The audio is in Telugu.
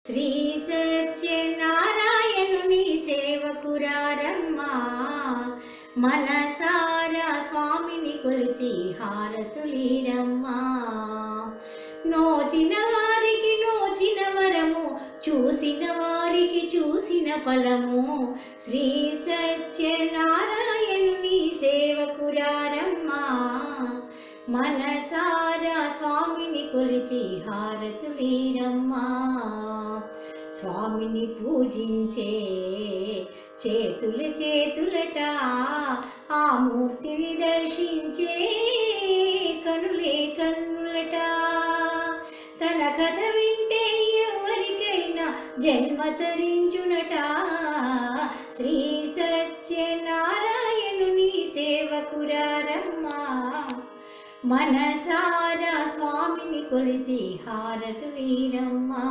శ్రీ సత్యనారాయణుని సేవకురారమ్మా, మనసారా స్వామిని కొలిచి హారతులీరమ్మా. నోచిన వారికి నోచిన వరము, చూసిన వారికి చూసిన ఫలము. శ్రీ సత్యనారాయణుని సేవకురారమ్మా, మనసారా స్వామిని కొలిచి హారతులీరమ్మా. స్వామిని పూజించే చేతుల చేతులట, ఆ మూర్తిని దర్శించే కనులే కన్నులట. తన కథ వింటే ఎవరికైనా జన్మ తరించునట. శ్రీ సత్యనారాయణుని సేవకురారమ్మా, మనసారా స్వామిని కొలిచి హారతులీరమ్మా.